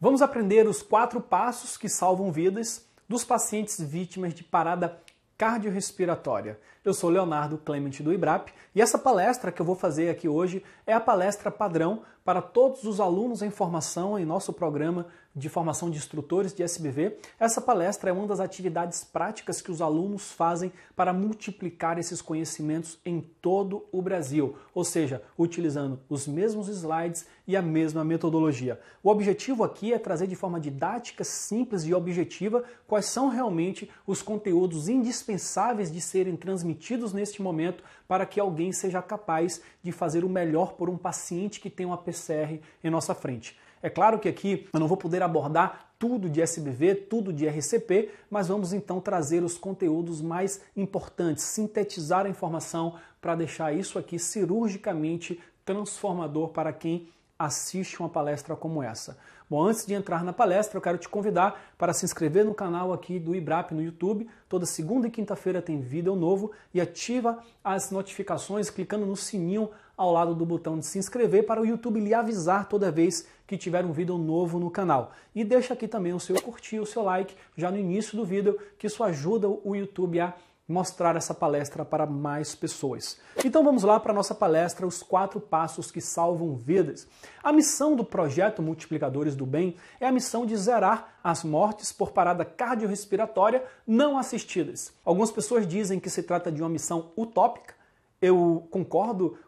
Vamos aprender os 4 passos que salvam vidas dos pacientes vítimas de parada cardiorrespiratória. Eu sou Leonardo Clemente do IBRAP e essa palestra que eu vou fazer aqui hoje é a palestra padrão para todos os alunos em formação em nosso programa de formação de instrutores de SBV. Essa palestra é uma das atividades práticas que os alunos fazem para multiplicar esses conhecimentos em todo o Brasil, ou seja, utilizando os mesmos slides e a mesma metodologia. O objetivo aqui é trazer de forma didática, simples e objetiva quais são realmente os conteúdos indispensáveis de serem transmitidos neste momento para que alguém seja capaz de fazer o melhor por um paciente que tem uma PCR em nossa frente. É claro que aqui eu não vou poder abordar tudo de SBV, tudo de RCP, mas vamos então trazer os conteúdos mais importantes, sintetizar a informação para deixar isso aqui cirurgicamente transformador para quem assiste uma palestra como essa. Bom, antes de entrar na palestra, eu quero te convidar para se inscrever no canal aqui do IBRAP no YouTube. Toda segunda e quinta-feira tem vídeo novo e ativa as notificações clicando no sininho ao lado do botão de se inscrever para o YouTube lhe avisar toda vez que tiver um vídeo novo no canal. E deixa aqui também o seu curtir, o seu like já no início do vídeo, que isso ajuda o YouTube a mostrar essa palestra para mais pessoas. Então vamos lá para a nossa palestra, os 4 passos que salvam vidas. A missão do projeto Multiplicadores do Bem é a missão de zerar as mortes por parada cardiorrespiratória não assistidas. Algumas pessoas dizem que se trata de uma missão utópica. Eu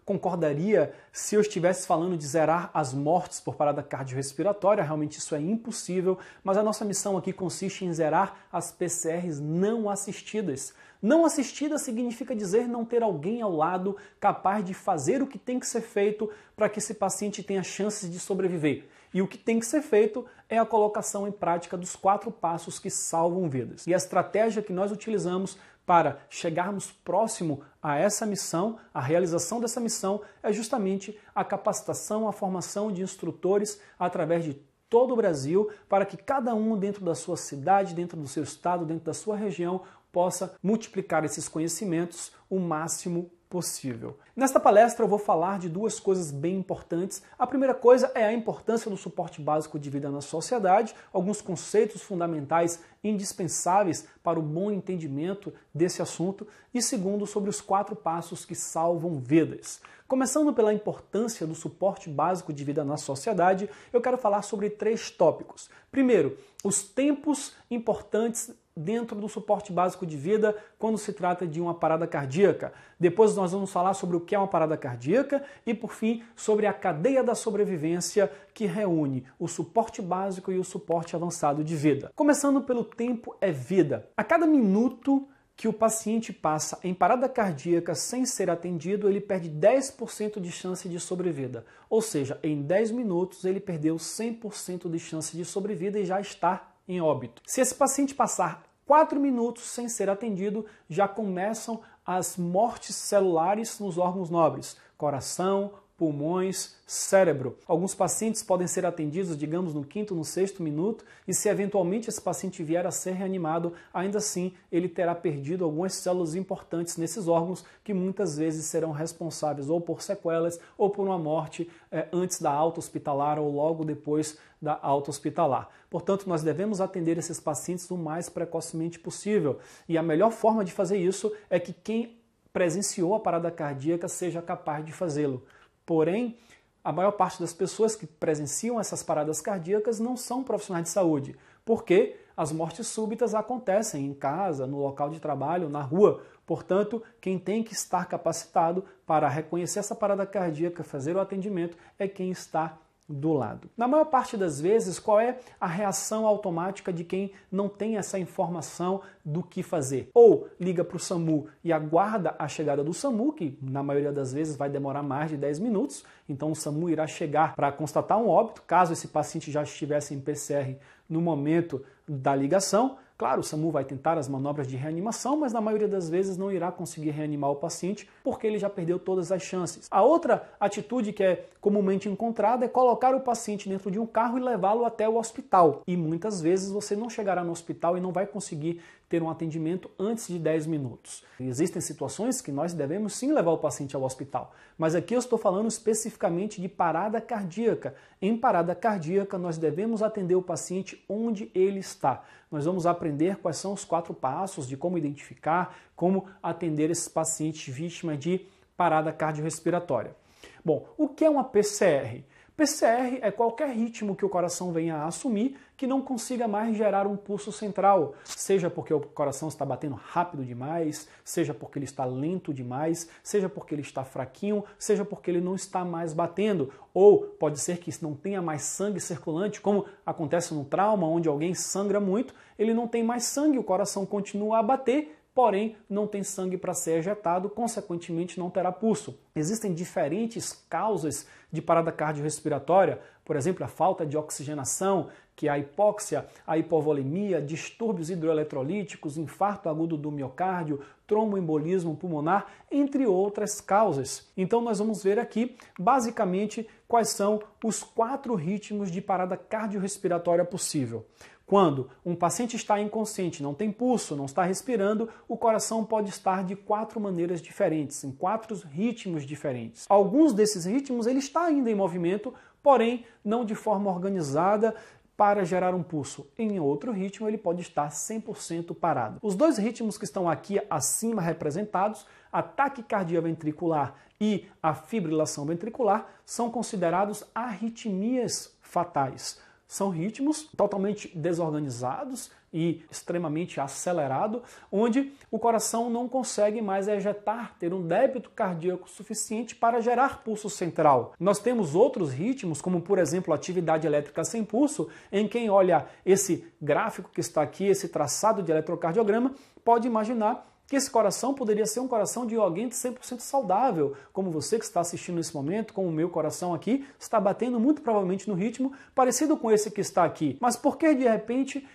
concordaria se eu estivesse falando de zerar as mortes por parada cardiorrespiratória, realmente isso é impossível, mas a nossa missão aqui consiste em zerar as PCRs não assistidas. Não assistida significa dizer não ter alguém ao lado capaz de fazer o que tem que ser feito para que esse paciente tenha chances de sobreviver. E o que tem que ser feito é a colocação em prática dos 4 passos que salvam vidas. E a estratégia que nós utilizamos para chegarmos próximo a essa missão, a realização dessa missão, é justamente a capacitação, a formação de instrutores através de todo o Brasil, para que cada um dentro da sua cidade, dentro do seu estado, dentro da sua região, possa multiplicar esses conhecimentos o máximo possível. Nesta palestra eu vou falar de 2 coisas bem importantes. A primeira coisa é a importância do suporte básico de vida na sociedade, alguns conceitos fundamentais indispensáveis para o bom entendimento desse assunto, e segundo, sobre os 4 passos que salvam vidas. Começando pela importância do suporte básico de vida na sociedade, eu quero falar sobre 3 tópicos. Primeiro, os tempos importantes dentro do suporte básico de vida quando se trata de uma parada cardíaca. Depois nós vamos falar sobre o que é uma parada cardíaca e, por fim, sobre a cadeia da sobrevivência que reúne o suporte básico e o suporte avançado de vida. Começando pelo tempo é vida. A cada minuto que o paciente passa em parada cardíaca sem ser atendido, ele perde 10% de chance de sobrevida. Ou seja, em 10 minutos ele perdeu 100% de chance de sobrevida e já está em óbito. Se esse paciente passar 4 minutos sem ser atendido, já começam as mortes celulares nos órgãos nobres, coração, pulmões, cérebro. Alguns pacientes podem ser atendidos, digamos, no 5º, no 6º minuto, e se eventualmente esse paciente vier a ser reanimado, ainda assim ele terá perdido algumas células importantes nesses órgãos que muitas vezes serão responsáveis ou por sequelas ou por uma morte antes da alta hospitalar ou logo depois da alta hospitalar. Portanto, nós devemos atender esses pacientes o mais precocemente possível, e a melhor forma de fazer isso é que quem presenciou a parada cardíaca seja capaz de fazê-lo. Porém, a maior parte das pessoas que presenciam essas paradas cardíacas não são profissionais de saúde, porque as mortes súbitas acontecem em casa, no local de trabalho, na rua. Portanto, quem tem que estar capacitado para reconhecer essa parada cardíaca, fazer o atendimento, é quem está do lado. Na maior parte das vezes, qual é a reação automática de quem não tem essa informação do que fazer? Ou liga para o SAMU e aguarda a chegada do SAMU, que na maioria das vezes vai demorar mais de 10 minutos, então o SAMU irá chegar para constatar um óbito, caso esse paciente já estivesse em PCR no momento da ligação. Claro, o SAMU vai tentar as manobras de reanimação, mas na maioria das vezes não irá conseguir reanimar o paciente porque ele já perdeu todas as chances. A outra atitude que é comumente encontrada é colocar o paciente dentro de um carro e levá-lo até o hospital. E muitas vezes você não chegará no hospital e não vai conseguir ter um atendimento antes de 10 minutos. Existem situações que nós devemos sim levar o paciente ao hospital, mas aqui eu estou falando especificamente de parada cardíaca. Em parada cardíaca, nós devemos atender o paciente onde ele está. Nós vamos aprender quais são os 4 passos de como identificar, como atender esses pacientes vítimas de parada cardiorrespiratória. Bom, o que é uma PCR? PCR é qualquer ritmo que o coração venha a assumir que não consiga mais gerar um pulso central, seja porque o coração está batendo rápido demais, seja porque ele está lento demais, seja porque ele está fraquinho, seja porque ele não está mais batendo, ou pode ser que não tenha mais sangue circulante, como acontece no trauma, onde alguém sangra muito, ele não tem mais sangue, o coração continua a bater, porém não tem sangue para ser ejetado, consequentemente não terá pulso. Existem diferentes causas de parada cardiorrespiratória, por exemplo, a falta de oxigenação, que é a hipóxia, a hipovolemia, distúrbios hidroeletrolíticos, infarto agudo do miocárdio, tromboembolismo pulmonar, entre outras causas. Então nós vamos ver aqui, basicamente, quais são os 4 ritmos de parada cardiorrespiratória possível. Quando um paciente está inconsciente, não tem pulso, não está respirando, o coração pode estar de 4 maneiras diferentes, em 4 ritmos diferentes. Alguns desses ritmos ele está ainda em movimento, porém não de forma organizada para gerar um pulso. Em outro ritmo ele pode estar 100% parado. Os 2 ritmos que estão aqui acima representados, a taquicardia ventricular e a fibrilação ventricular, são considerados arritmias fatais. São ritmos totalmente desorganizados e extremamente acelerados, onde o coração não consegue mais ejetar, ter um débito cardíaco suficiente para gerar pulso central. Nós temos outros ritmos, como por exemplo a atividade elétrica sem pulso, em quem olha esse gráfico que está aqui, esse traçado de eletrocardiograma, pode imaginar que esse coração poderia ser um coração de alguém de 100% saudável, como você que está assistindo nesse momento, como o meu coração aqui, está batendo muito provavelmente no ritmo parecido com esse que está aqui. Mas por que de repente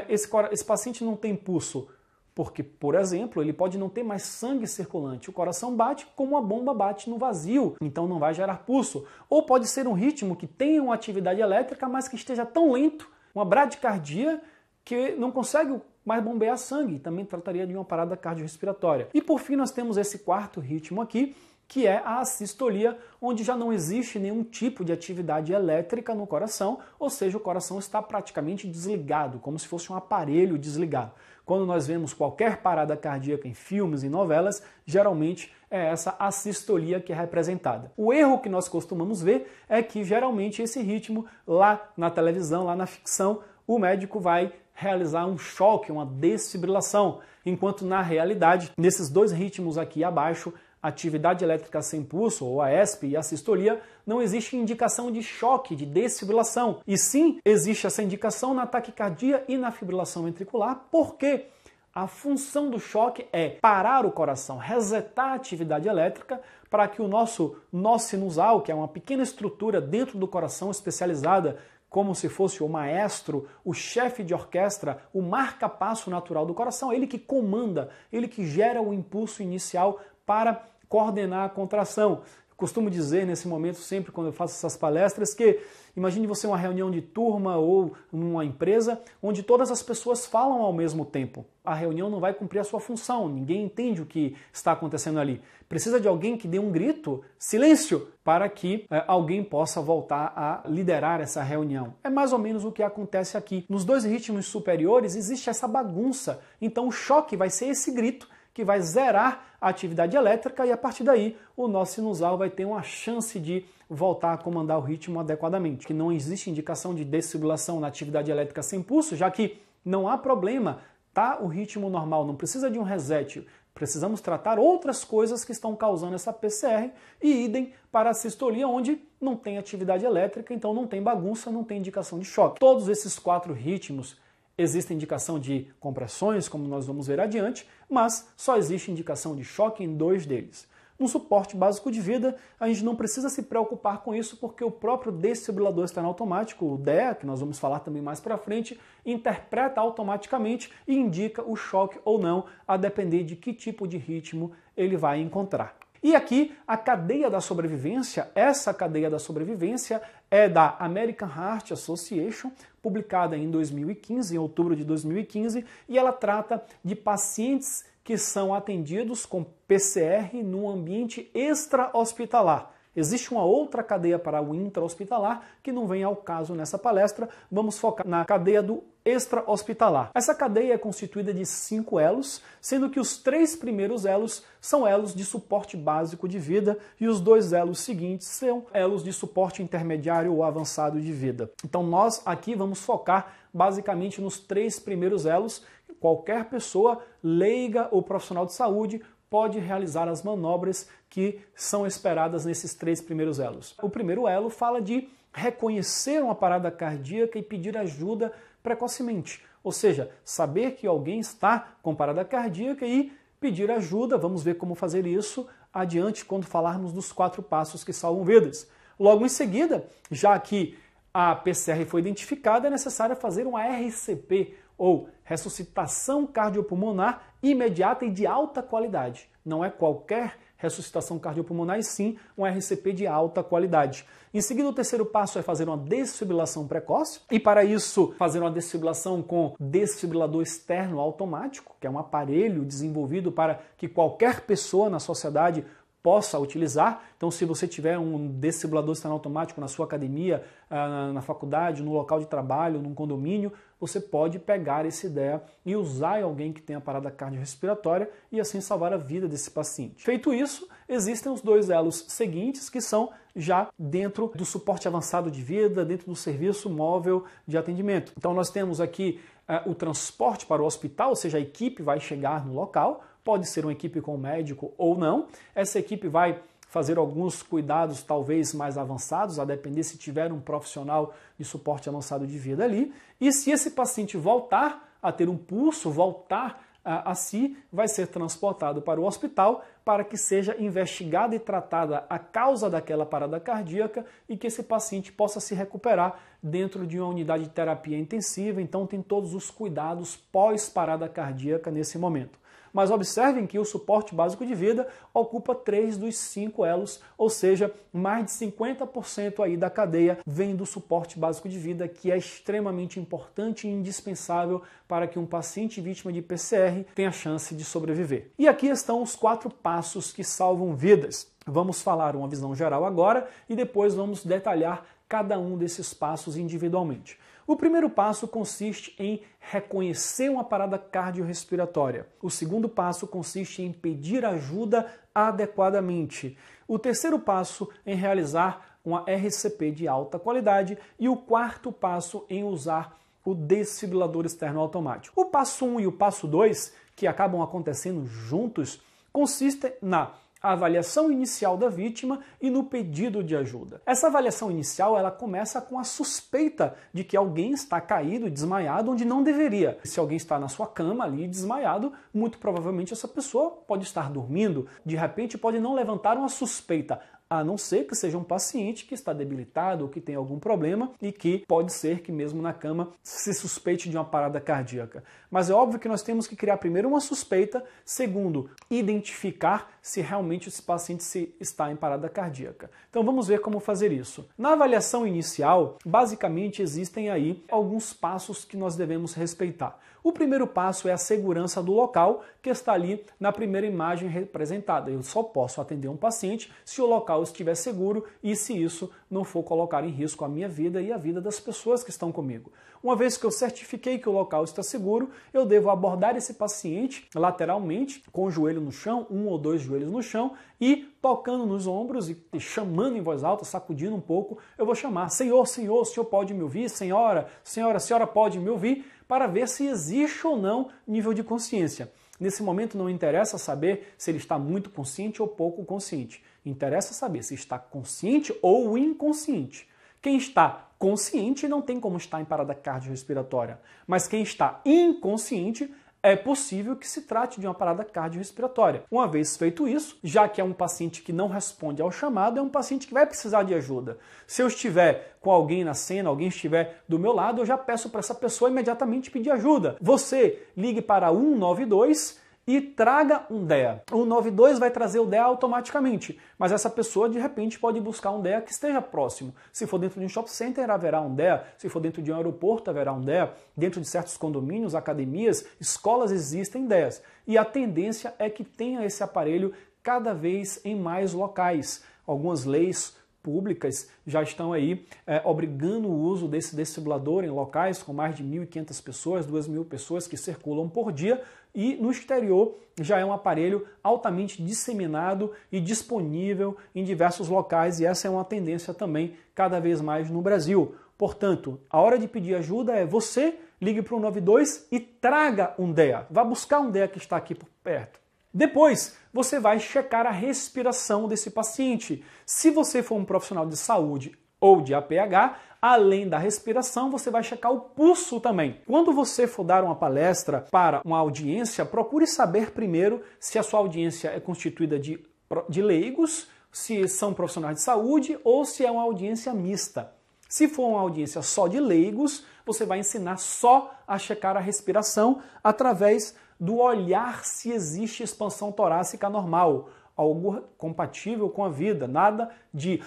esse paciente não tem pulso? Porque, por exemplo, ele pode não ter mais sangue circulante. O coração bate como a bomba bate no vazio, então não vai gerar pulso. Ou pode ser um ritmo que tenha uma atividade elétrica, mas que esteja tão lento, uma bradicardia, que não consegue mais bombear sangue, também trataria de uma parada cardiorrespiratória. E por fim nós temos esse 4º ritmo aqui, que é a assistolia, onde já não existe nenhum tipo de atividade elétrica no coração, ou seja, o coração está praticamente desligado, como se fosse um aparelho desligado. Quando nós vemos qualquer parada cardíaca em filmes e novelas, geralmente é essa assistolia que é representada. O erro que nós costumamos ver é que geralmente esse ritmo lá na televisão, lá na ficção, o médico vai realizar um choque, uma desfibrilação, enquanto na realidade, nesses 2 ritmos aqui abaixo, atividade elétrica sem pulso, ou a ESP e a sistolia, não existe indicação de choque, de desfibrilação. E sim, existe essa indicação na taquicardia e na fibrilação ventricular, porque a função do choque é parar o coração, resetar a atividade elétrica para que o nosso nó sinusal, que é uma pequena estrutura dentro do coração especializada, como se fosse o maestro, o chefe de orquestra, o marca-passo natural do coração, ele que comanda, ele que gera o impulso inicial para coordenar a contração. Costumo dizer nesse momento, sempre quando eu faço essas palestras, que imagine você uma reunião de turma ou numa empresa onde todas as pessoas falam ao mesmo tempo. A reunião não vai cumprir a sua função, ninguém entende o que está acontecendo ali. Precisa de alguém que dê um grito, silêncio, para que alguém possa voltar a liderar essa reunião. É mais ou menos o que acontece aqui. Nos 2 ritmos superiores existe essa bagunça, então o choque vai ser esse grito, que vai zerar a atividade elétrica e a partir daí o nó sinusal vai ter uma chance de voltar a comandar o ritmo adequadamente. Que não existe indicação de desfibrilação na atividade elétrica sem pulso, já que não há problema, tá o ritmo normal, não precisa de um reset. Precisamos tratar outras coisas que estão causando essa PCR e idem para a sistolia, onde não tem atividade elétrica, então não tem bagunça, não tem indicação de choque. Todos esses 4 ritmos existe indicação de compressões, como nós vamos ver adiante, mas só existe indicação de choque em 2 deles. No suporte básico de vida, a gente não precisa se preocupar com isso porque o próprio desfibrilador externo automático, o DEA, que nós vamos falar também mais para frente, interpreta automaticamente e indica o choque ou não, a depender de que tipo de ritmo ele vai encontrar. E aqui a cadeia da sobrevivência, essa cadeia da sobrevivência é da American Heart Association, publicada em 2015, em outubro de 2015, e ela trata de pacientes que são atendidos com PCR no ambiente extra-hospitalar. Existe uma outra cadeia para o intra-hospitalar que não vem ao caso nessa palestra. Vamos focar na cadeia do extra-hospitalar. Essa cadeia é constituída de 5 elos, sendo que os 3 primeiros elos são elos de suporte básico de vida e os 2 elos seguintes são elos de suporte intermediário ou avançado de vida. Então nós aqui vamos focar basicamente nos 3 primeiros elos. Qualquer pessoa, leiga ou profissional de saúde, pode realizar as manobras que são esperadas nesses 3 primeiros elos. O primeiro elo fala de reconhecer uma parada cardíaca e pedir ajuda precocemente, ou seja, saber que alguém está com parada cardíaca e pedir ajuda. Vamos ver como fazer isso adiante quando falarmos dos 4 passos que salvam vidas. Logo em seguida, já que a PCR foi identificada, é necessário fazer uma RCP, ou ressuscitação cardiopulmonar imediata e de alta qualidade. Não é qualquer ressuscitação cardiopulmonar, e sim um RCP de alta qualidade. Em seguida, o terceiro passo é fazer uma desfibrilação precoce, e para isso fazer uma desfibrilação com desfibrilador externo automático, que é um aparelho desenvolvido para que qualquer pessoa na sociedade possa utilizar. Então, se você tiver um desfibrilador externo automático na sua academia, na faculdade, no local de trabalho, num condomínio, você pode pegar essa ideia e usar em alguém que tenha parada cardiorrespiratória e assim salvar a vida desse paciente. Feito isso, existem os 2 elos seguintes, que são já dentro do suporte avançado de vida, dentro do serviço móvel de atendimento. Então nós temos aqui o transporte para o hospital, ou seja, a equipe vai chegar no local, pode ser uma equipe com médico ou não. Essa equipe vai fazer alguns cuidados talvez mais avançados, a depender se tiver um profissional de suporte avançado de vida ali. E se esse paciente voltar a ter um pulso, voltar a si, vai ser transportado para o hospital para que seja investigada e tratada a causa daquela parada cardíaca e que esse paciente possa se recuperar dentro de uma unidade de terapia intensiva. Então tem todos os cuidados pós-parada cardíaca nesse momento. Mas observem que o suporte básico de vida ocupa 3 dos 5 elos, ou seja, mais de 50% aí da cadeia vem do suporte básico de vida, que é extremamente importante e indispensável para que um paciente vítima de PCR tenha chance de sobreviver. E aqui estão os 4 passos que salvam vidas. Vamos falar uma visão geral agora e depois vamos detalhar cada um desses passos individualmente. O primeiro passo consiste em reconhecer uma parada cardiorrespiratória. O segundo passo consiste em pedir ajuda adequadamente. O terceiro passo em realizar uma RCP de alta qualidade e o quarto passo em usar o desfibrilador externo automático. O passo 1 e o passo 2, que acabam acontecendo juntos, consistem na avaliação inicial da vítima e no pedido de ajuda. Essa avaliação inicial ela começa com a suspeita de que alguém está caído e desmaiado onde não deveria. Se alguém está na sua cama ali desmaiado, muito provavelmente essa pessoa pode estar dormindo, de repente pode não levantar uma suspeita, a não ser que seja um paciente que está debilitado ou que tem algum problema e que pode ser que mesmo na cama se suspeite de uma parada cardíaca. Mas é óbvio que nós temos que criar primeiro uma suspeita, segundo, identificar se realmente esse paciente está em parada cardíaca. Então vamos ver como fazer isso. Na avaliação inicial, basicamente existem aí alguns passos que nós devemos respeitar. O primeiro passo é a segurança do local, que está ali na primeira imagem representada. Eu só posso atender um paciente se o local estiver seguro e se isso não for colocar em risco a minha vida e a vida das pessoas que estão comigo. Uma vez que eu certifiquei que o local está seguro, eu devo abordar esse paciente lateralmente, com o joelho no chão, 1 ou 2 joelhos no chão, e tocando nos ombros e chamando em voz alta, sacudindo um pouco, eu vou chamar: Senhor, Senhor, o Senhor pode me ouvir? Senhora, Senhora, a senhora pode me ouvir? Para ver se existe ou não nível de consciência. Nesse momento não interessa saber se ele está muito consciente ou pouco consciente. Interessa saber se está consciente ou inconsciente. Quem está consciente não tem como estar em parada cardiorrespiratória, mas quem está inconsciente é possível que se trate de uma parada cardiorrespiratória. Uma vez feito isso, já que é um paciente que não responde ao chamado, é um paciente que vai precisar de ajuda. Se eu estiver com alguém na cena, alguém estiver do meu lado, eu já peço para essa pessoa imediatamente pedir ajuda. Você ligue para 192 e traga um DEA. O 92 vai trazer o DEA automaticamente, mas essa pessoa de repente pode buscar um DEA que esteja próximo. Se for dentro de um shopping center, haverá um DEA. Se for dentro de um aeroporto, haverá um DEA. Dentro de certos condomínios, academias, escolas, existem DEAs. E a tendência é que tenha esse aparelho cada vez em mais locais. Algumas leis públicas já estão aí obrigando o uso desse desfibrilador em locais com mais de 1.500 pessoas, 2.000 pessoas que circulam por dia, e no exterior já é um aparelho altamente disseminado e disponível em diversos locais, e essa é uma tendência também cada vez mais no Brasil. Portanto, a hora de pedir ajuda é você ligue para o 92 e traga um DEA. Vá buscar um DEA que está aqui por perto. Depois, você vai checar a respiração desse paciente. Se você for um profissional de saúde ou de APH, além da respiração, você vai checar o pulso também. Quando você for dar uma palestra para uma audiência, procure saber primeiro se a sua audiência é constituída de leigos, se são profissionais de saúde ou se é uma audiência mista. Se for uma audiência só de leigos, você vai ensinar só a checar a respiração através do olhar se existe expansão torácica normal, algo compatível com a vida, nada de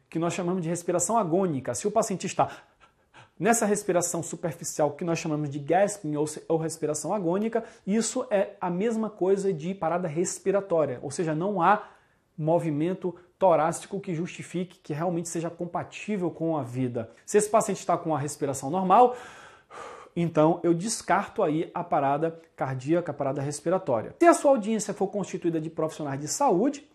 que nós chamamos de respiração agônica. Se o paciente está nessa respiração superficial que nós chamamos de gasping ou respiração agônica, isso é a mesma coisa de parada respiratória, ou seja, não há movimento torácico que justifique que realmente seja compatível com a vida. Se esse paciente está com a respiração normal, então eu descarto aí a parada cardíaca, a parada respiratória. Se a sua audiência for constituída de profissionais de saúde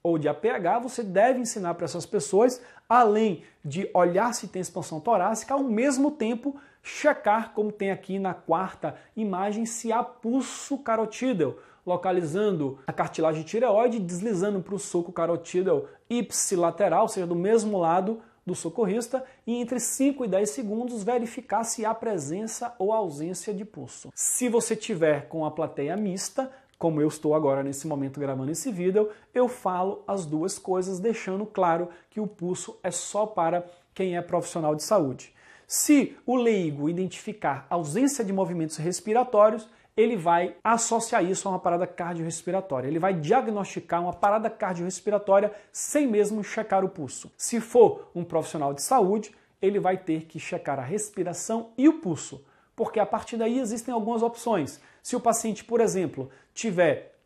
ou de APH, você deve ensinar para essas pessoas, além de olhar se tem expansão torácica, ao mesmo tempo checar, como tem aqui na quarta imagem, se há pulso carotídeo, localizando a cartilagem tireoide, deslizando para o sulco carotídeo ipsilateral, ou seja, do mesmo lado do socorrista, e entre 5 e 10 segundos verificar se há presença ou ausência de pulso. Se você tiver com a plateia mista, como eu estou agora nesse momento gravando esse vídeo, eu falo as duas coisas, deixando claro que o pulso é só para quem é profissional de saúde. Se o leigo identificar ausência de movimentos respiratórios, ele vai associar isso a uma parada cardiorrespiratória. Ele vai diagnosticar uma parada cardiorrespiratória sem mesmo checar o pulso. Se for um profissional de saúde, ele vai ter que checar a respiração e o pulso, porque a partir daí existem algumas opções. Se o paciente, por exemplo, tiver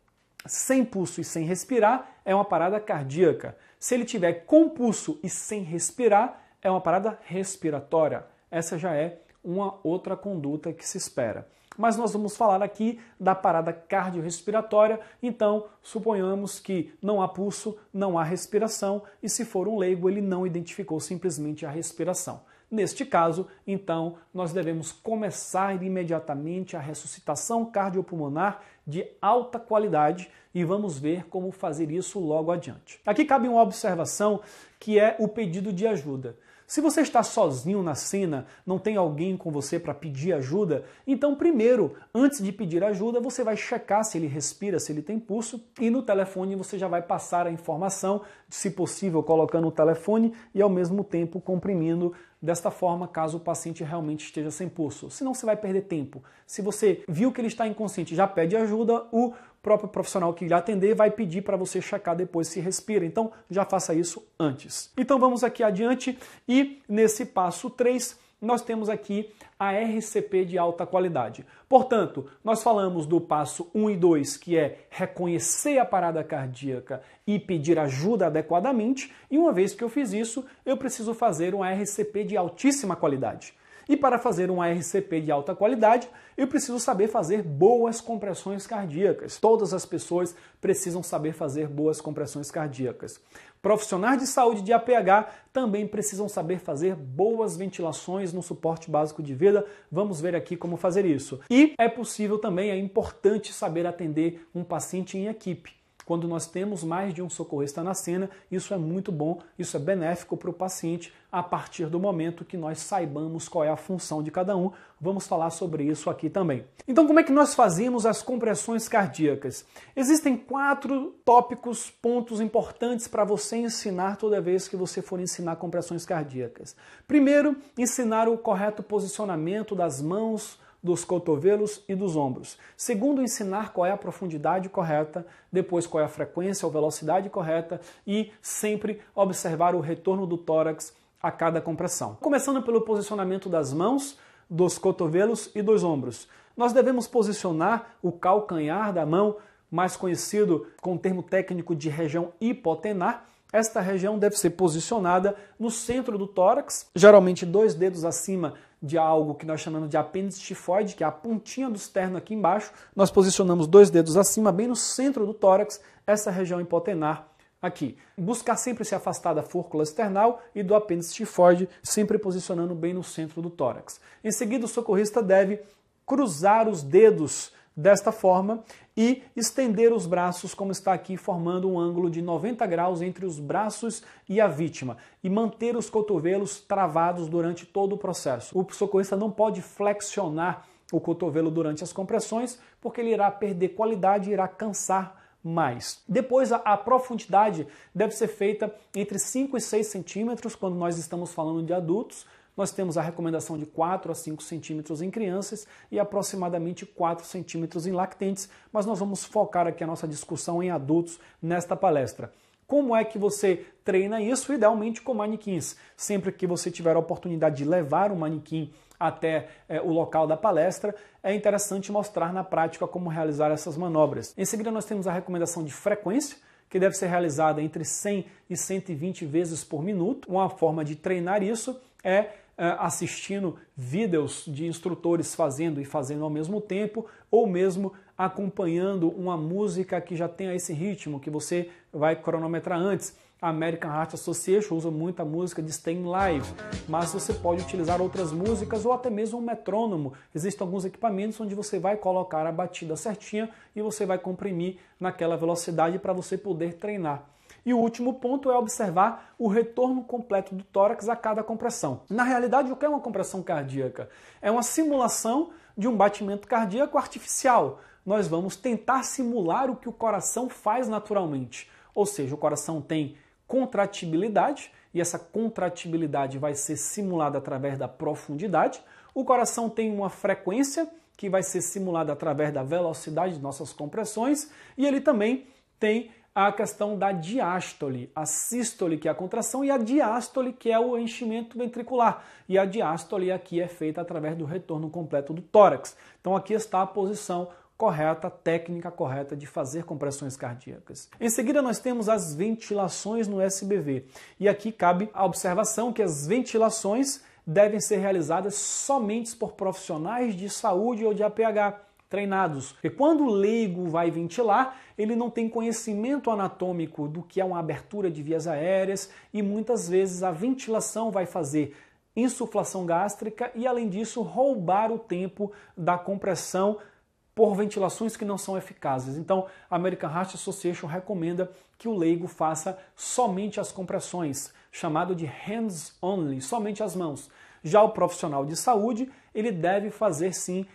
sem pulso e sem respirar, é uma parada cardíaca. Se ele tiver com pulso e sem respirar, é uma parada respiratória. Essa já é uma outra conduta que se espera. Mas nós vamos falar aqui da parada cardiorrespiratória, então suponhamos que não há pulso, não há respiração, e se for um leigo, ele não identificou simplesmente a respiração. Neste caso, então, nós devemos começar imediatamente a ressuscitação cardiopulmonar de alta qualidade e vamos ver como fazer isso logo adiante. Aqui cabe uma observação que é o pedido de ajuda. Se você está sozinho na cena, não tem alguém com você para pedir ajuda, então primeiro, antes de pedir ajuda, você vai checar se ele respira, se ele tem pulso, e no telefone você já vai passar a informação, se possível colocando o telefone e ao mesmo tempo comprimindo desta forma, caso o paciente realmente esteja sem pulso. Senão você vai perder tempo. Se você viu que ele está inconsciente e já pede ajuda, o próprio profissional que lhe atender vai pedir para você checar depois se respira. Então, já faça isso antes. Então, vamos aqui adiante e nesse passo 3, nós temos aqui a RCP de alta qualidade. Portanto, nós falamos do passo 1 e 2, que é reconhecer a parada cardíaca e pedir ajuda adequadamente, e uma vez que eu fiz isso, eu preciso fazer uma RCP de altíssima qualidade. E para fazer uma RCP de alta qualidade, eu preciso saber fazer boas compressões cardíacas. Todas as pessoas precisam saber fazer boas compressões cardíacas. Profissionais de saúde de APH também precisam saber fazer boas ventilações no suporte básico de vida. Vamos ver aqui como fazer isso. E é possível também, é importante saber atender um paciente em equipe. Quando nós temos mais de um socorrista na cena, isso é muito bom, isso é benéfico para o paciente a partir do momento que nós saibamos qual é a função de cada um. Vamos falar sobre isso aqui também. Então, como é que nós fazemos as compressões cardíacas? Existem 4 tópicos, pontos importantes para você ensinar toda vez que você for ensinar compressões cardíacas. Primeiro, ensinar o correto posicionamento das mãos dos cotovelos e dos ombros. Segundo, ensinar qual é a profundidade correta, depois qual é a frequência ou velocidade correta e sempre observar o retorno do tórax a cada compressão. Começando pelo posicionamento das mãos, dos cotovelos e dos ombros. Nós devemos posicionar o calcanhar da mão, mais conhecido com o termo técnico de região hipotenar. Esta região deve ser posicionada no centro do tórax, geralmente 2 dedos acima de algo que nós chamamos de apêndice tifoide, que é a pontinha do externo aqui embaixo. Nós posicionamos 2 dedos acima, bem no centro do tórax, essa região hipotenar aqui. Buscar sempre se afastar da fúrcula external e do apêndice tifoide, sempre posicionando bem no centro do tórax. Em seguida, o socorrista deve cruzar os dedos desta forma e estender os braços, como está aqui, formando um ângulo de 90 graus entre os braços e a vítima, e manter os cotovelos travados durante todo o processo. O socorrista não pode flexionar o cotovelo durante as compressões, porque ele irá perder qualidade e irá cansar mais. Depois, a profundidade deve ser feita entre 5 e 6 centímetros, quando nós estamos falando de adultos. Nós temos a recomendação de 4 a 5 centímetros em crianças e aproximadamente 4 centímetros em lactentes, mas nós vamos focar aqui a nossa discussão em adultos nesta palestra. Como é que você treina isso? Idealmente com manequins. Sempre que você tiver a oportunidade de levar um manequim até o local da palestra, é interessante mostrar na prática como realizar essas manobras. Em seguida, nós temos a recomendação de frequência, que deve ser realizada entre 100 e 120 vezes por minuto. Uma forma de treinar isso é assistindo vídeos de instrutores fazendo e fazendo ao mesmo tempo, ou mesmo acompanhando uma música que já tenha esse ritmo, que você vai cronometrar antes. A American Heart Association usa muita música de Staying Live, mas você pode utilizar outras músicas ou até mesmo um metrônomo. Existem alguns equipamentos onde você vai colocar a batida certinha e você vai comprimir naquela velocidade para você poder treinar. E o último ponto é observar o retorno completo do tórax a cada compressão. Na realidade, o que é uma compressão cardíaca? É uma simulação de um batimento cardíaco artificial. Nós vamos tentar simular o que o coração faz naturalmente. Ou seja, o coração tem contratibilidade, e essa contratibilidade vai ser simulada através da profundidade. O coração tem uma frequência, que vai ser simulada através da velocidade de nossas compressões, e ele também tem a questão da diástole, a sístole, que é a contração, e a diástole, que é o enchimento ventricular. E a diástole aqui é feita através do retorno completo do tórax. Então aqui está a posição correta, a técnica correta de fazer compressões cardíacas. Em seguida, nós temos as ventilações no SBV. E aqui cabe a observação que as ventilações devem ser realizadas somente por profissionais de saúde ou de APH treinados. Porque quando o leigo vai ventilar, ele não tem conhecimento anatômico do que é uma abertura de vias aéreas e muitas vezes a ventilação vai fazer insuflação gástrica e, além disso, roubar o tempo da compressão por ventilações que não são eficazes. Então, a American Heart Association recomenda que o leigo faça somente as compressões, chamado de hands only, somente as mãos. Já o profissional de saúde, ele deve fazer sim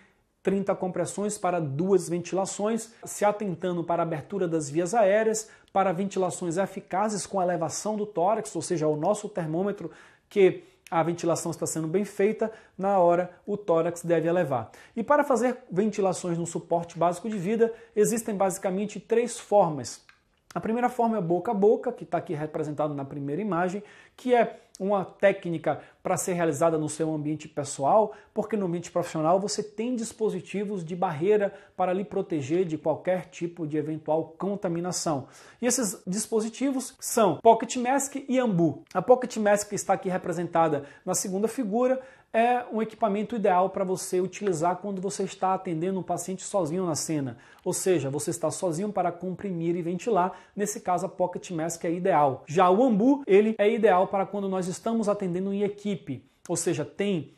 30 compressões para 2 ventilações, se atentando para a abertura das vias aéreas, para ventilações eficazes com elevação do tórax, ou seja, o nosso termômetro que a ventilação está sendo bem feita, na hora o tórax deve elevar. E para fazer ventilações no suporte básico de vida, existem basicamente 3 formas. A primeira forma é boca a boca, que está aqui representado na primeira imagem, que é uma técnica para ser realizada no seu ambiente pessoal, porque no ambiente profissional você tem dispositivos de barreira para lhe proteger de qualquer tipo de eventual contaminação. E esses dispositivos são Pocket Mask e Ambu. A Pocket Mask, que está aqui representada na segunda figura, é um equipamento ideal para você utilizar quando você está atendendo um paciente sozinho na cena. Ou seja, você está sozinho para comprimir e ventilar. Nesse caso, a Pocket Mask é ideal. Já o Ambu, ele é ideal para quando nós estamos atendendo em equipe. Ou seja, tem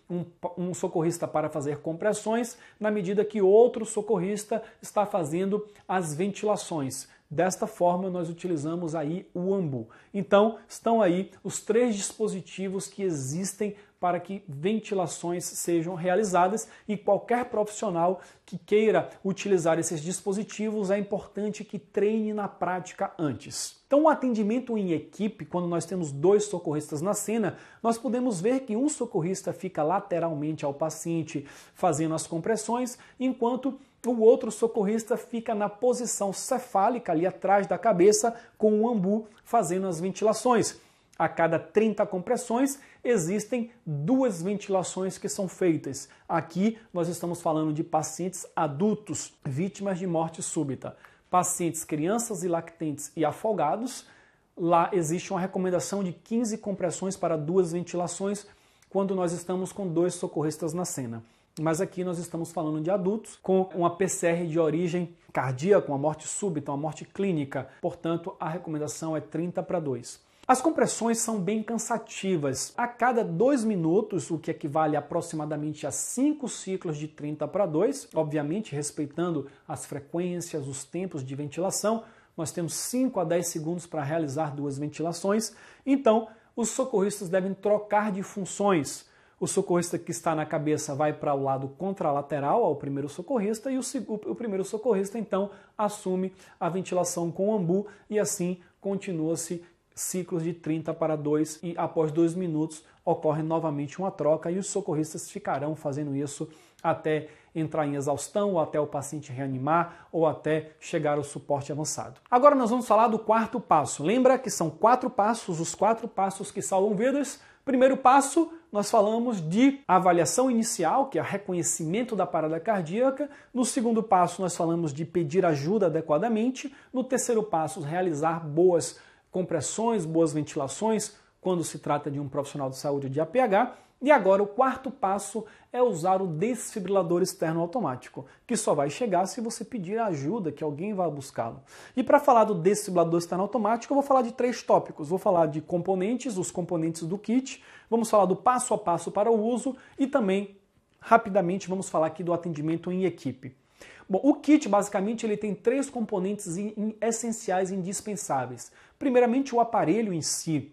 um socorrista para fazer compressões, na medida que outro socorrista está fazendo as ventilações. Desta forma, nós utilizamos aí o AMBU. Então, estão aí os 3 dispositivos que existem para que ventilações sejam realizadas, e qualquer profissional que queira utilizar esses dispositivos é importante que treine na prática antes. Então, o atendimento em equipe, quando nós temos 2 socorristas na cena, nós podemos ver que um socorrista fica lateralmente ao paciente fazendo as compressões, enquanto o outro socorrista fica na posição cefálica, ali atrás da cabeça, com o AMBU fazendo as ventilações. A cada 30 compressões, existem 2 ventilações que são feitas. Aqui nós estamos falando de pacientes adultos, vítimas de morte súbita. Pacientes, crianças e lactentes e afogados, lá existe uma recomendação de 15 compressões para 2 ventilações, quando nós estamos com 2 socorristas na cena. Mas aqui nós estamos falando de adultos com uma PCR de origem cardíaca, uma morte súbita, uma morte clínica. Portanto, a recomendação é 30:2. As compressões são bem cansativas. A cada 2 minutos, o que equivale aproximadamente a 5 ciclos de 30:2, obviamente respeitando as frequências, os tempos de ventilação, nós temos 5 a 10 segundos para realizar 2 ventilações. Então, os socorristas devem trocar de funções. O socorrista que está na cabeça vai para o lado contralateral ao primeiro socorrista, e o primeiro socorrista, então, assume a ventilação com o AMBU, e assim continua-se ciclos de 30:2, e após 2 minutos ocorre novamente uma troca, e os socorristas ficarão fazendo isso até entrar em exaustão, ou até o paciente reanimar, ou até chegar ao suporte avançado. Agora nós vamos falar do 4º passo. Lembra que são 4 passos, os 4 passos que salvam vidas. Primeiro passo, nós falamos de avaliação inicial, que é o reconhecimento da parada cardíaca. No segundo passo, nós falamos de pedir ajuda adequadamente. No terceiro passo, realizar boas compressões, boas ventilações, quando se trata de um profissional de saúde de APH. E agora o 4º passo é usar o desfibrilador externo automático, que só vai chegar se você pedir ajuda, que alguém vai buscá-lo. E para falar do desfibrilador externo automático, eu vou falar de 3 tópicos. Vou falar de componentes, os componentes do kit, vamos falar do passo a passo para o uso e também, rapidamente, vamos falar aqui do atendimento em equipe. Bom, o kit, basicamente, ele tem 3 componentes essenciais e indispensáveis. Primeiramente, o aparelho em si.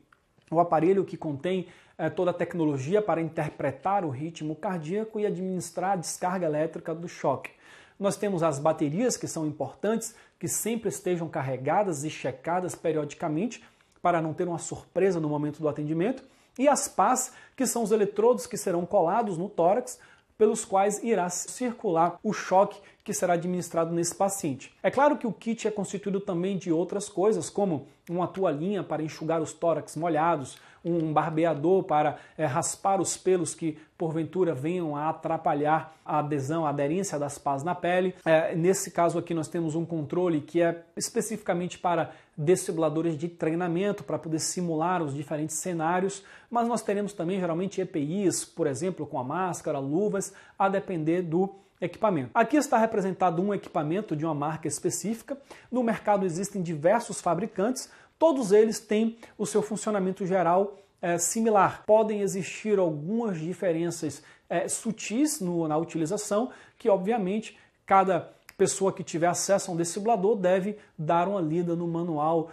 O aparelho que contém toda a tecnologia para interpretar o ritmo cardíaco e administrar a descarga elétrica do choque. Nós temos as baterias, que são importantes, que sempre estejam carregadas e checadas periodicamente para não ter uma surpresa no momento do atendimento. E as pás, que são os eletrodos que serão colados no tórax, pelos quais irá circular o choque que será administrado nesse paciente. É claro que o kit é constituído também de outras coisas, como uma toalhinha para enxugar os tórax molhados, um barbeador para raspar os pelos que porventura venham a atrapalhar a adesão, a aderência das pás na pele. Nesse caso aqui nós temos um controle que é especificamente para desfibriladores de treinamento, para poder simular os diferentes cenários, mas nós teremos também geralmente EPIs, por exemplo, com a máscara, luvas, a depender do equipamento. Aqui está representado um equipamento de uma marca específica. No mercado existem diversos fabricantes, todos eles têm o seu funcionamento geral similar. Podem existir algumas diferenças sutis na utilização, que obviamente cada pessoa que tiver acesso a um desfibrilador deve dar uma lida no manual,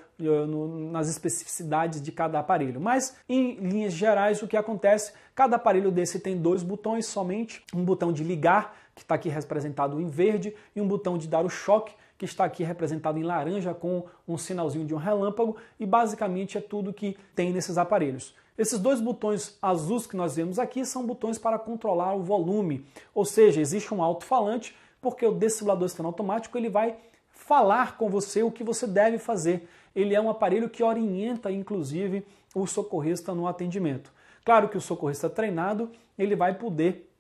nas especificidades de cada aparelho. Mas, em linhas gerais, o que acontece? Cada aparelho desse tem 2 botões somente, um botão de ligar, que está aqui representado em verde, e um botão de dar o choque, que está aqui representado em laranja com um sinalzinho de um relâmpago, e basicamente é tudo que tem nesses aparelhos. Esses 2 botões azuis que nós vemos aqui são botões para controlar o volume, ou seja, existe um alto-falante, porque o desfibrilador externo automático ele vai falar com você o que você deve fazer. Ele é um aparelho que orienta, inclusive, o socorrista no atendimento. Claro que o socorrista treinado ele vai poder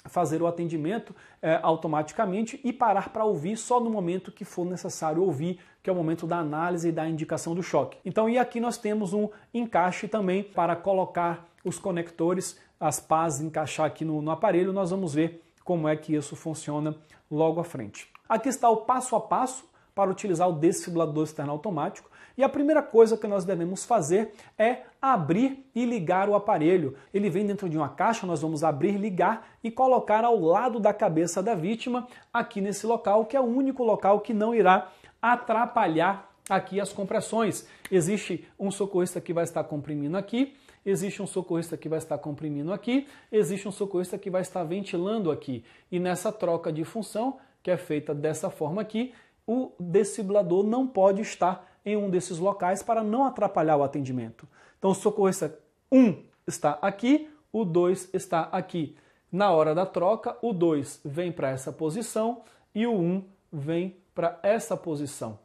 fazer o atendimento automaticamente e parar para ouvir só no momento que for necessário ouvir, que é o momento da análise e da indicação do choque. Então, e aqui nós temos um encaixe também para colocar os conectores, as pás, encaixar aqui no aparelho. Nós vamos ver como é que isso funciona logo à frente. Aqui está o passo a passo para utilizar o desfibrilador externo automático. E a primeira coisa que nós devemos fazer é abrir e ligar o aparelho. Ele vem dentro de uma caixa, nós vamos abrir, ligar e colocar ao lado da cabeça da vítima, aqui nesse local, que é o único local que não irá atrapalhar aqui as compressões. Existe um socorrista que vai estar comprimindo aqui, existe um socorrista que vai estar comprimindo aqui, existe um socorrista que vai estar ventilando aqui. E nessa troca de função, que é feita dessa forma aqui, o desfibrilador não pode estar em um desses locais para não atrapalhar o atendimento. Então o socorrista 1 está aqui, o 2 está aqui. Na hora da troca, o 2 vem para essa posição e o 1 vem para essa posição.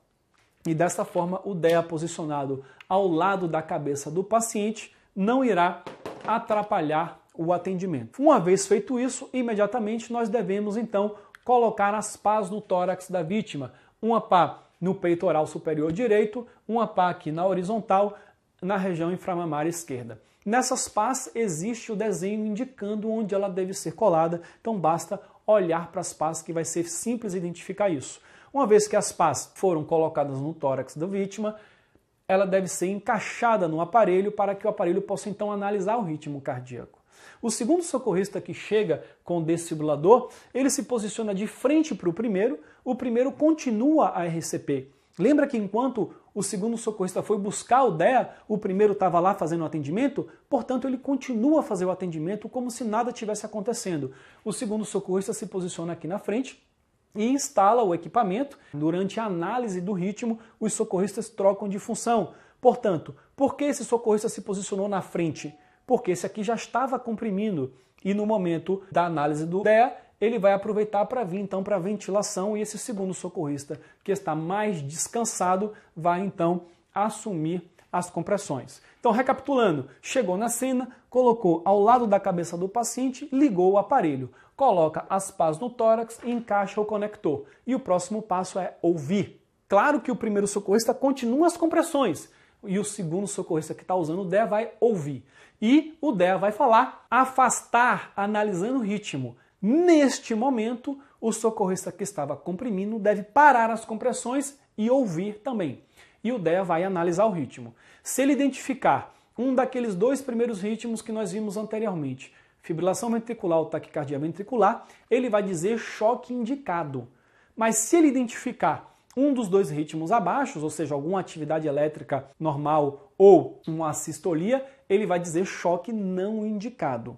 E dessa forma, o DEA posicionado ao lado da cabeça do paciente não irá atrapalhar o atendimento. Uma vez feito isso, imediatamente nós devemos então colocar as pás no tórax da vítima. Uma pá no peitoral superior direito, uma pá aqui na horizontal, na região inframamária esquerda. Nessas pás existe o desenho indicando onde ela deve ser colada, então basta olhar para as pás que vai ser simples identificar isso. Uma vez que as pás foram colocadas no tórax da vítima, ela deve ser encaixada no aparelho para que o aparelho possa então analisar o ritmo cardíaco. O segundo socorrista que chega com o desfibrilador, ele se posiciona de frente para o primeiro continua a RCP. Lembra que enquanto o segundo socorrista foi buscar o DEA, o primeiro estava lá fazendo o atendimento? Portanto, ele continua a fazer o atendimento como se nada tivesse acontecendo. O segundo socorrista se posiciona aqui na frente e instala o equipamento. Durante a análise do ritmo, os socorristas trocam de função. Portanto, por que esse socorrista se posicionou na frente? Porque esse aqui já estava comprimindo e no momento da análise do DEA, ele vai aproveitar para vir então para a ventilação e esse segundo socorrista que está mais descansado vai então assumir as compressões. Então, recapitulando, chegou na cena, colocou ao lado da cabeça do paciente, ligou o aparelho, coloca as pás no tórax e encaixa o conector. E o próximo passo é ouvir. Claro que o primeiro socorrista continua as compressões e o segundo socorrista que está usando o DEA vai ouvir. E o DEA vai falar, afastar, analisando o ritmo. Neste momento, o socorrista que estava comprimindo deve parar as compressões e ouvir também. E o DEA vai analisar o ritmo. Se ele identificar um daqueles dois primeiros ritmos que nós vimos anteriormente, fibrilação ventricular ou taquicardia ventricular, ele vai dizer choque indicado. Mas se ele identificar um dos dois ritmos abaixo, ou seja, alguma atividade elétrica normal ou uma assistolia, ele vai dizer choque não indicado.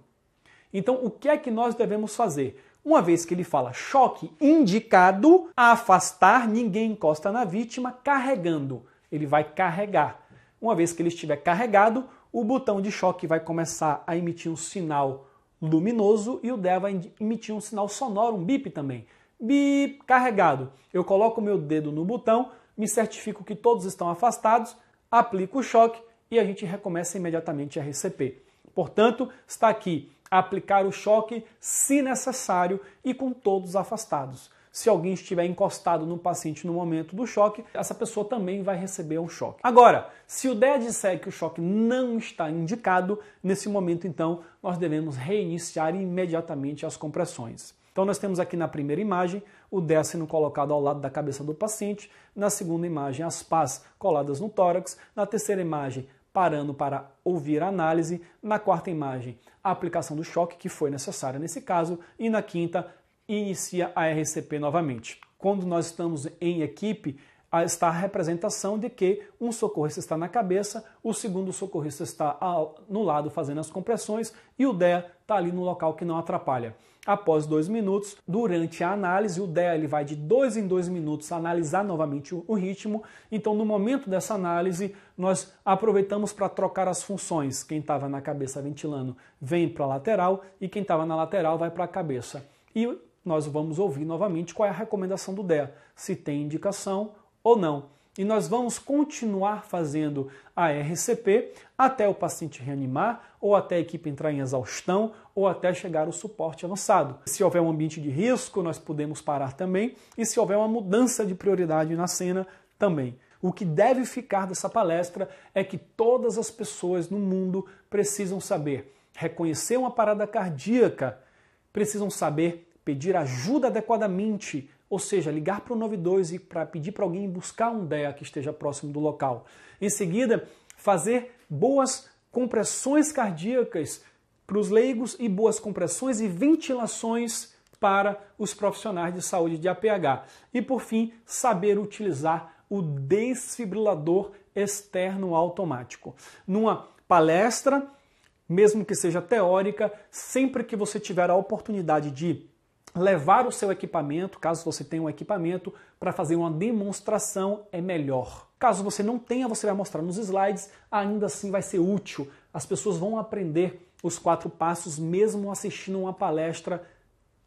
Então, o que é que nós devemos fazer? Uma vez que ele fala choque indicado, afastar, ninguém encosta na vítima, carregando. Ele vai carregar. Uma vez que ele estiver carregado, o botão de choque vai começar a emitir um sinal luminoso e o DEA vai emitir um sinal sonoro, um bip também. Bip, carregado. Eu coloco o meu dedo no botão, me certifico que todos estão afastados, aplico o choque e a gente recomeça imediatamente a RCP. Portanto, está aqui aplicar o choque se necessário e com todos afastados. Se alguém estiver encostado no paciente no momento do choque, essa pessoa também vai receber um choque. Agora, se o DEA disser que o choque não está indicado, nesse momento então nós devemos reiniciar imediatamente as compressões. Então nós temos aqui na primeira imagem o DEA sendo colocado ao lado da cabeça do paciente, na segunda imagem as pás coladas no tórax, na terceira imagem parando para ouvir a análise, na quarta imagem a aplicação do choque que foi necessária nesse caso e na quinta inicia a RCP novamente. Quando nós estamos em equipe, está a representação de que um socorrista está na cabeça, o segundo socorrista está no lado fazendo as compressões e o DEA está ali no local que não atrapalha. Após 2 minutos, durante a análise, o DEA ele vai de 2 em 2 minutos analisar novamente o ritmo. Então, no momento dessa análise, nós aproveitamos para trocar as funções. Quem estava na cabeça ventilando vem para a lateral e quem estava na lateral vai para a cabeça. E nós vamos ouvir novamente qual é a recomendação do DEA, se tem indicação ou não. E nós vamos continuar fazendo a RCP até o paciente reanimar, ou até a equipe entrar em exaustão, ou até chegar ao suporte avançado. Se houver um ambiente de risco, nós podemos parar também, e se houver uma mudança de prioridade na cena, também. O que deve ficar dessa palestra é que todas as pessoas no mundo precisam saber reconhecer uma parada cardíaca, precisam saber pedir ajuda adequadamente, ou seja, ligar para o 92 e para pedir para alguém buscar um DEA que esteja próximo do local. Em seguida, fazer boas compressões cardíacas para os leigos e boas compressões e ventilações para os profissionais de saúde de APH. E, por fim, saber utilizar o desfibrilador externo automático. Numa palestra, mesmo que seja teórica, sempre que você tiver a oportunidade de levar o seu equipamento, caso você tenha um equipamento, para fazer uma demonstração, é melhor. Caso você não tenha, você vai mostrar nos slides, ainda assim vai ser útil. As pessoas vão aprender os 4 passos mesmo assistindo uma palestra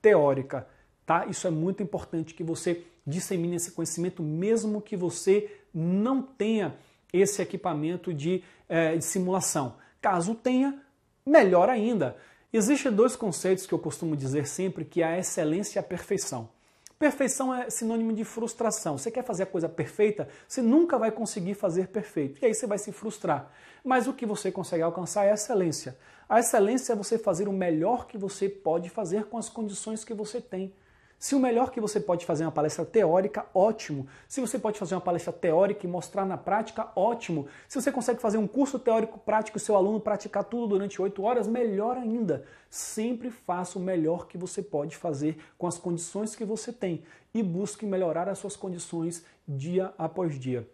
teórica, tá? Isso é muito importante que você dissemine esse conhecimento, mesmo que você não tenha esse equipamento de simulação. Caso tenha, melhor ainda. Existem 2 conceitos que eu costumo dizer sempre, que é a excelência e a perfeição. Perfeição é sinônimo de frustração. Você quer fazer a coisa perfeita, você nunca vai conseguir fazer perfeito. E aí você vai se frustrar. Mas o que você consegue alcançar é a excelência. A excelência é você fazer o melhor que você pode fazer com as condições que você tem. Se o melhor que você pode fazer é uma palestra teórica, ótimo. Se você pode fazer uma palestra teórica e mostrar na prática, ótimo. Se você consegue fazer um curso teórico prático e seu aluno praticar tudo durante 8 horas, melhor ainda. Sempre faça o melhor que você pode fazer com as condições que você tem e busque melhorar as suas condições dia após dia.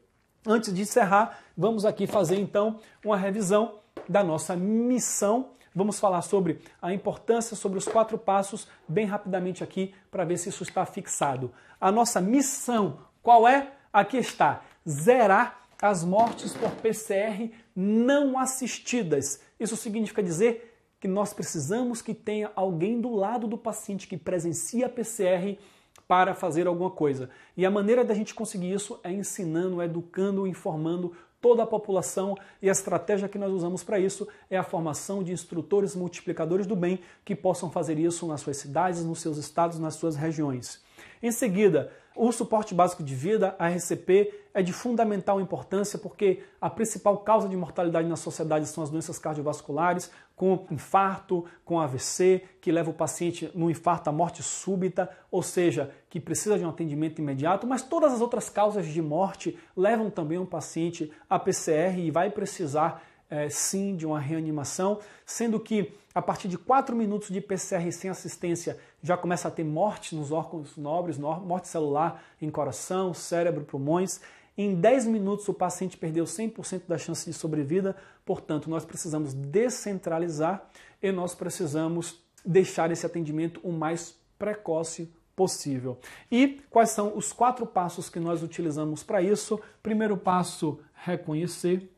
Antes de encerrar, vamos aqui fazer então uma revisão da nossa missão. Vamos falar sobre a importância, sobre os 4 passos, bem rapidamente aqui, para ver se isso está fixado. A nossa missão, qual é? Aqui está, zerar as mortes por PCR não assistidas. Isso significa dizer que nós precisamos que tenha alguém do lado do paciente que presencia a PCR para fazer alguma coisa. E a maneira da gente conseguir isso é ensinando, educando, informando toda a população, e a estratégia que nós usamos para isso é a formação de instrutores multiplicadores do bem que possam fazer isso nas suas cidades, nos seus estados, nas suas regiões. Em seguida, o suporte básico de vida, a RCP, é de fundamental importância porque a principal causa de mortalidade na sociedade são as doenças cardiovasculares, com infarto, com AVC, que leva o paciente no infarto à morte súbita, ou seja, que precisa de um atendimento imediato, mas todas as outras causas de morte levam também o paciente a PCR e vai precisar sim de uma reanimação, sendo que a partir de 4 minutos de PCR sem assistência já começa a ter morte nos órgãos nobres, morte celular em coração, cérebro, pulmões. Em 10 minutos o paciente perdeu 100% da chance de sobrevida, portanto nós precisamos descentralizar e nós precisamos deixar esse atendimento o mais precoce possível. E quais são os 4 passos que nós utilizamos para isso? Primeiro passo, reconhecer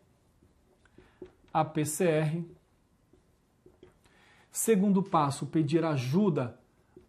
a PCR. Segundo passo, pedir ajuda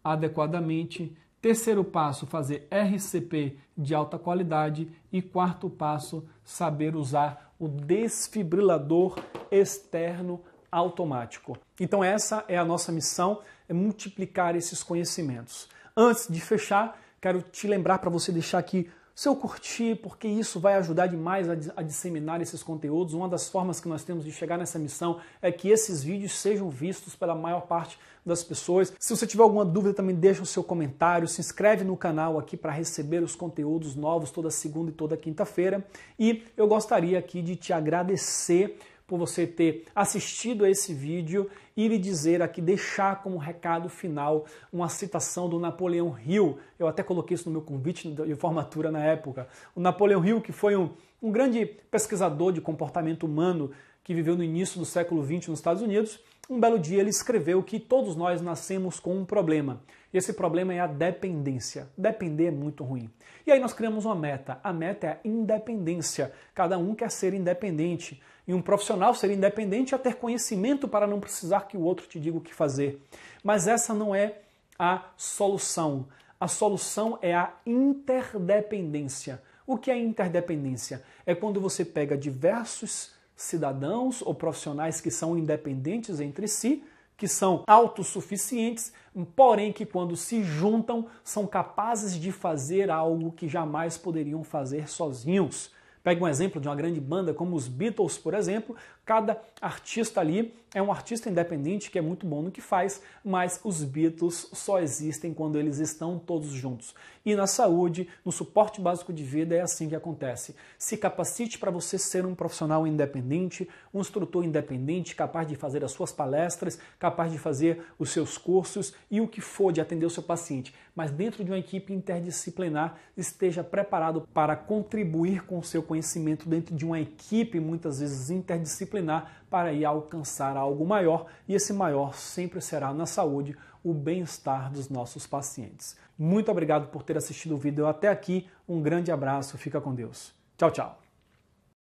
adequadamente. Terceiro passo, fazer RCP de alta qualidade. E 4º passo, saber usar o desfibrilador externo automático. Então essa é a nossa missão, é multiplicar esses conhecimentos. Antes de fechar, quero te lembrar para você deixar aqui seu curtir, porque isso vai ajudar demais a disseminar esses conteúdos. Uma das formas que nós temos de chegar nessa missão é que esses vídeos sejam vistos pela maior parte das pessoas. Se você tiver alguma dúvida, também deixa o seu comentário, se inscreve no canal aqui para receber os conteúdos novos toda segunda e toda quinta-feira. E eu gostaria aqui de te agradecer por você ter assistido a esse vídeo e lhe dizer aqui, deixar como recado final uma citação do Napoleão Hill. Eu até coloquei isso no meu convite de formatura na época. O Napoleão Hill, que foi um grande pesquisador de comportamento humano que viveu no início do século XX nos Estados Unidos, um belo dia ele escreveu que todos nós nascemos com um problema. E esse problema é a dependência. Depender é muito ruim. E aí nós criamos uma meta. A meta é a independência. Cada um quer ser independente. E um profissional ser independente é ter conhecimento para não precisar que o outro te diga o que fazer. Mas essa não é a solução. A solução é a interdependência. O que é interdependência? É quando você pega diversos cidadãos ou profissionais que são independentes entre si, que são autossuficientes, porém que quando se juntam são capazes de fazer algo que jamais poderiam fazer sozinhos. Pega um exemplo de uma grande banda como os Beatles, por exemplo, Cada artista ali é um artista independente que é muito bom no que faz, mas os Beatles só existem quando eles estão todos juntos. E na saúde, no suporte básico de vida, é assim que acontece. Se capacite para você ser um profissional independente, um instrutor independente, capaz de fazer as suas palestras, capaz de fazer os seus cursos e o que for de atender o seu paciente. Mas dentro de uma equipe interdisciplinar, esteja preparado para contribuir com o seu conhecimento dentro de uma equipe, muitas vezes interdisciplinar, para ir alcançar algo maior, e esse maior sempre será na saúde, o bem-estar dos nossos pacientes. Muito obrigado por ter assistido o vídeo até aqui, um grande abraço, fica com Deus. Tchau, tchau.